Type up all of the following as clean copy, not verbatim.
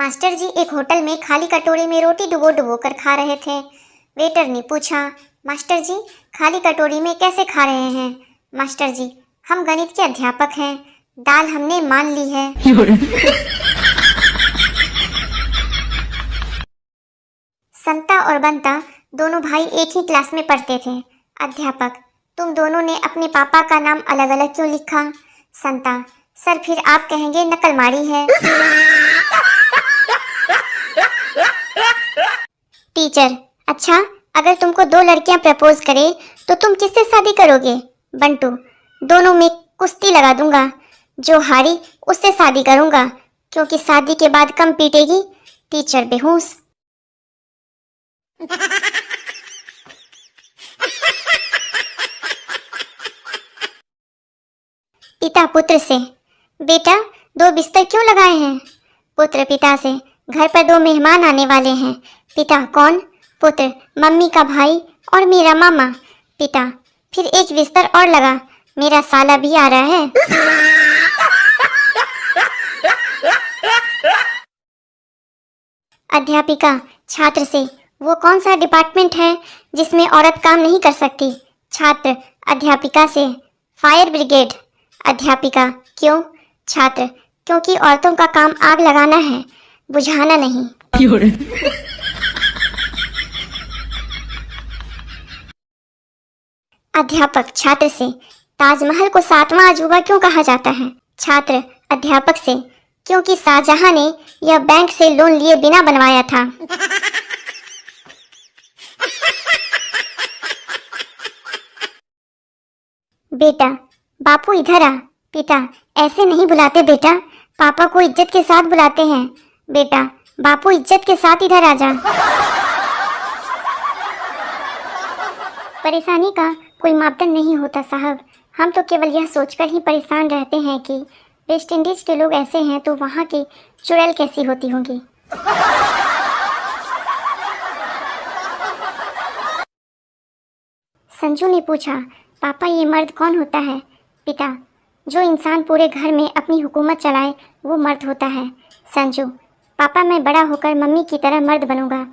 Master जी एक hotel में खाली कटोरे में रोटी डुबो डुबो कर खा रहे थे। वेटर ने पूछा, मास्टर जी खाली कटोरी में कैसे खा रहे हैं? मास्टर जी, हम गणित के अध्यापक हैं, दाल हमने मान ली है। संता और बंता दोनों भाई एक ही क्लास में पढ़ते थे। अध्यापक, तुम दोनों ने अपने पापा का नाम अलग अलग क्यों लिखा? संता, सर फिर आप कहेंगे नकल मारी है। टीचर, अच्छा अगर तुमको दो लड़कियां प्रपोज करे तो तुम किससे शादी करोगे? बंटू, दोनों में कुश्ती लगा दूंगा, जो हारी उससे शादी करूंगा, क्योंकि शादी के बाद कम पीटेगी। टीचर बेहोश। पिता पुत्र से, बेटा दो बिस्तर क्यों लगाए हैं? पुत्र पिता से, घर पर दो मेहमान आने वाले हैं। पिता, कौन? पुत्र, मम्मी का भाई और मेरा मामा। पिता, फिर एक बिस्तर और लगा, मेरा साला भी आ रहा है। अध्यापिका छात्र से, वो कौन सा डिपार्टमेंट है जिसमें औरत काम नहीं कर सकती? छात्र अध्यापिका से, फायर ब्रिगेड। अध्यापिका, क्यों? छात्र, क्योंकि औरतों का काम आग लगाना है, बुझाना नहीं। अध्यापक छात्र से, ताजमहल को सातवां अजूबा क्यों कहा जाता है? छात्र अध्यापक से, क्योंकि शाहजहां ने यह बैंक से लोन लिए बिना बनवाया था। बेटा, बापू इधर आ। पिता, ऐसे नहीं बुलाते बेटा, पापा को इज्जत के साथ बुलाते हैं। बेटा, बापू इज्जत के साथ इधर आ जा। परेशानी का कोई मापदंड नहीं होता साहब, हम तो केवल यह सोचकर ही परेशान रहते हैं कि वेस्ट इंडीज के लोग ऐसे हैं तो वहाँ की चुड़ैल कैसी होती होंगी। संजू ने पूछा, पापा ये मर्द कौन होता है? पिता, जो इंसान पूरे घर में अपनी हुकूमत चलाए वो मर्द होता है। संजू, पापा मैं बड़ा होकर मम्मी की तरह मर्द बनूंगा।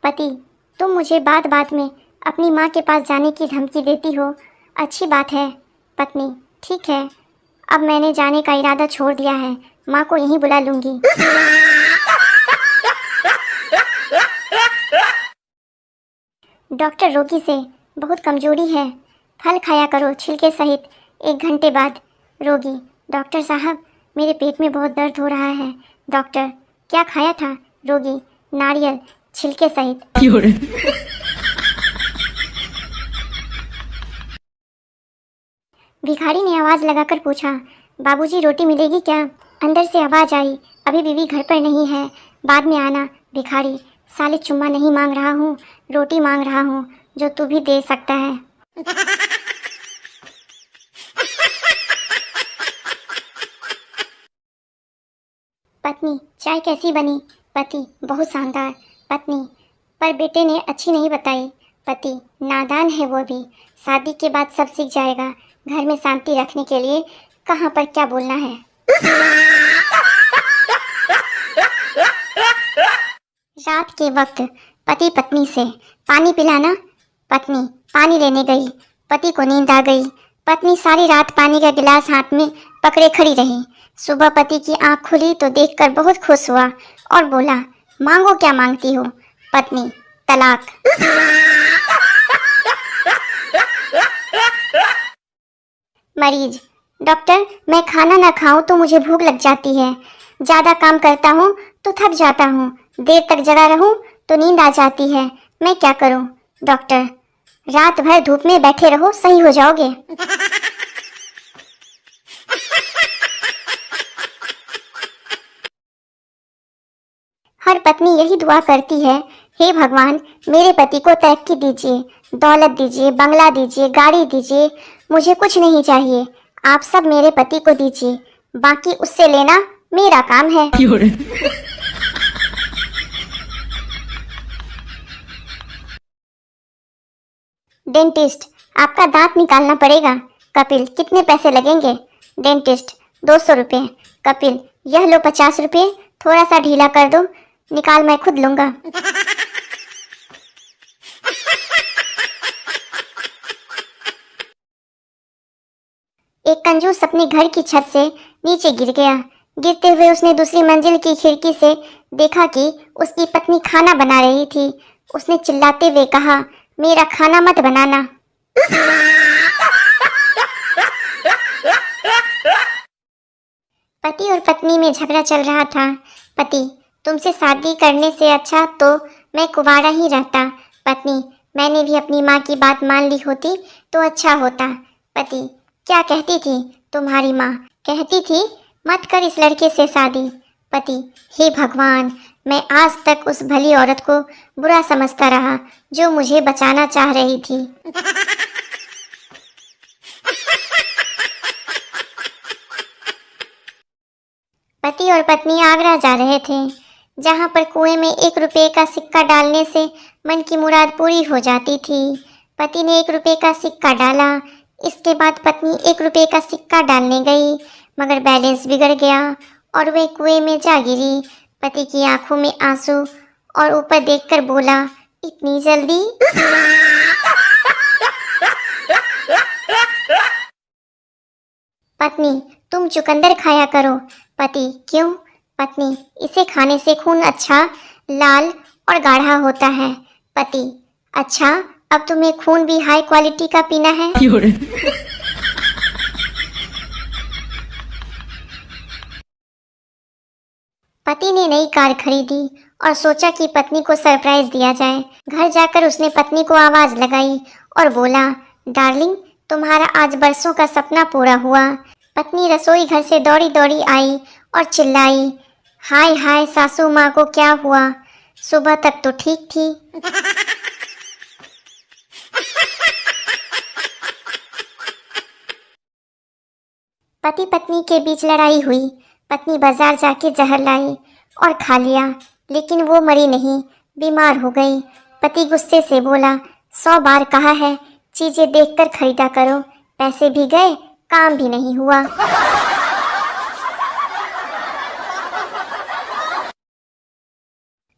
पति, तुम मुझे बात बात में अपनी माँ के पास जाने की धमकी देती हो, अच्छी बात है। पत्नी, ठीक है, अब मैंने जाने का इरादा छोड़ दिया है, माँ को यहीं बुला लूंगी। डॉक्टर रोगी से, बहुत कमजोरी है, फल खाया करो छिलके सहित 1 घंटे बाद। रोगी, डॉक्टर साहब मेरे पेट में बहुत दर्द हो रहा है। डॉक्टर, क्या खाया था? रोगी, नारियल छिलके सहित। भिखारी ने आवाज लगाकर पूछा, बाबूजी रोटी मिलेगी क्या? अंदर से आवाज आई, अभी बीवी घर पर नहीं है, बाद में आना। भिखारी, साले चुम्मा नहीं मांग रहा हूँ, रोटी मांग रहा हूँ, जो तू भी दे सकता है। पत्नी, चाय कैसी बनी? पति, बहुत शानदार। पत्नी, पर बेटे ने अच्छी नहीं बताई। पति, नादान है वो भी, शादी के बाद सब सीख जाएगा, घर में शांति रखने के लिए कहाँ पर क्या बोलना है। रात के वक्त पति पत्नी से, पानी पिलाना। पत्नी पानी लेने गई, पति को नींद आ गई। पत्नी सारी रात पानी का गिलास हाथ में पकड़े खड़ी रही। सुबह पति की आंख खुली तो देखकर बहुत खुश हुआ और बोला, मांगो क्या मांगती हो? पत्नी, तलाक। मरीज, डॉक्टर मैं खाना ना खाऊं तो मुझे भूख लग जाती है, ज़्यादा काम करता हूँ तो थक जाता हूँ, देर तक जगा रहूं तो नींद आ जाती है, मैं क्या करूं? डॉक्टर, रात भर धूप में बैठे रहो, सही हो जाओगे। हर पत्नी यही दुआ करती है, हे भगवान मेरे पति को तरक्की दीजिए, दौलत दीजिए, बंगला दीजिए, गाड़ी दीजिए, मुझे कुछ नहीं चाहिए, आप सब मेरे पति को दीजिए, बाकी उससे लेना मेरा काम है। डेंटिस्ट, आपका दांत निकालना पड़ेगा। कपिल, कितने पैसे लगेंगे? डेंटिस्ट, 200 रुपये। कपिल, यह लो 50 रुपये, थोड़ा सा ढीला कर दो, निकाल मैं खुद लूंगा। एक कंजूस अपने घर की छत से नीचे गिर गया। गिरते हुए उसने दूसरी मंजिल की खिड़की से देखा कि उसकी पत्नी खाना बना रही थी। उसने चिल्लाते हुए कहा, मेरा खाना मत बनाना। पति और पत्नी में झगड़ा चल रहा था। पति, तुमसे शादी करने से अच्छा तो मैं कुंवारा ही रहता। पत्नी, मैंने भी अपनी माँ की बात मान ली होती तो अच्छा होता। पति, क्या कहती थी तुम्हारी माँ? कहती थी मत कर इस लड़के से शादी। पति, हे भगवान, मैं आज तक उस भली औरत को बुरा समझता रहा जो मुझे बचाना चाह रही थी। पति और पत्नी आगरा जा रहे थे, जहाँ पर कुएं में 1 रुपये का सिक्का डालने से मन की मुराद पूरी हो जाती थी। पति ने 1 रुपये का सिक्का डाला। इसके बाद पत्नी 1 रुपये का सिक्का डालने गई, मगर बैलेंस बिगड़ गया और वे कुएं में जा गिरी। पति की आंखों में आंसू और ऊपर देखकर बोला, इतनी जल्दी? पत्नी, तुम चुकंदर खाया करो। पति, क्यों? पत्नी, इसे खाने से खून अच्छा, लाल और गाढ़ा होता है। पति, अच्छा, अब तुम्हें खून भी हाई क्वालिटी का पीना है? पति ने नई कार खरीदी और सोचा कि पत्नी को सरप्राइज दिया जाए। घर जाकर उसने पत्नी को आवाज लगाई और बोला, डार्लिंग, तुम्हारा आज बरसों का सपना पूरा हुआ। पत्नी रसोई घर से दौड़ी दौड़ी आई और चिल्लाई, हाय हाय, सासू माँ को क्या हुआ? सुबह तक तो ठीक थी। पति पत्नी के बीच लड़ाई हुई। पत्नी बाजार जाके जहर लाई और खा लिया, लेकिन वो मरी नहीं, बीमार हो गई। पति गुस्से से बोला, 100 बार कहा है चीजें देखकर खरीदा करो, पैसे भी गए, काम भी नहीं हुआ।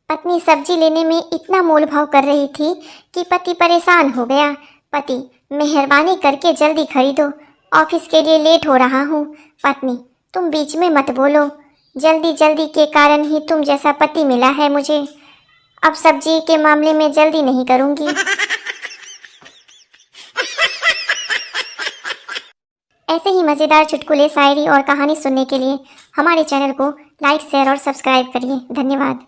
पत्नी सब्जी लेने में इतना मोल भाव कर रही थी कि पति परेशान हो गया। पति, मेहरबानी करके जल्दी खरीदो, ऑफिस के लिए लेट हो रहा हूँ। पत्नी, तुम बीच में मत बोलो, जल्दी जल्दी के कारण ही तुम जैसा पति मिला है मुझे। अब सब्जी के मामले में जल्दी नहीं करूँगी। ऐसे ही मज़ेदार चुटकुले, शायरी और कहानी सुनने के लिए हमारे चैनल को लाइक, शेयर और सब्सक्राइब करिए। धन्यवाद।